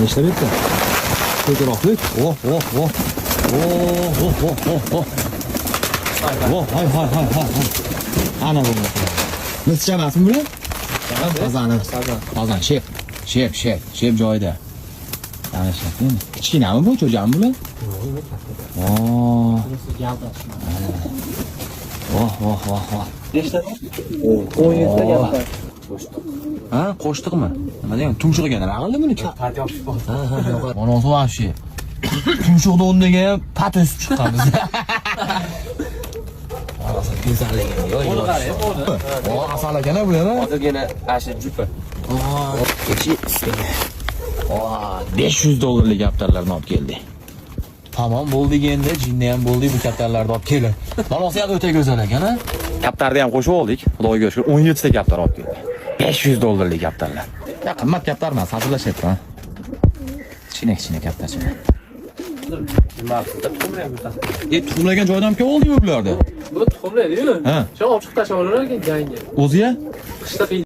Nechta berdi? Ko'proq. Oh. Hay. Ana bu. Necha emasmi bular? Qozon. Shep joyida. Ana shu. Kichkinami bu cho'jami bular? Oh. Nechta? 17 ta gaplar. Ha, qo'shtiqmi? Nima degan? Tumshug'iga nima qildi buni? Partiya olib chiqdi. Mana o'zi вообще. Tumshuqda o'rniga ham pat o'sib chiqqan biz. Buni qarang, buni. Asal ekan bular. Hozirgina ashi jupa. 500 dollarlik kaptarlarni olib keldik. Tamam bo'ldi endi, jinni ham bo'ldi, bu kaptarlarni olib kelin. Manosi ham o'ta go'zal ekan, ha? Kaptarni ham qo'shib oldik. Xudoga shukr, 17 ta kaptar olib keldik. 500 dollarlik kaptarlar. Ya qimmat kaptar emas, hazırlashyapti, ha. Kichkina kaptarcha. Nima qildi? Tuxumlayapti. Tuxumlagan joydan ham oldingmi bularni? Bu tuxumlaydi-yu. Ha. Shu olib chiqib tashlab olarar ekan jangi. O'zi-ya? Qishda qiyin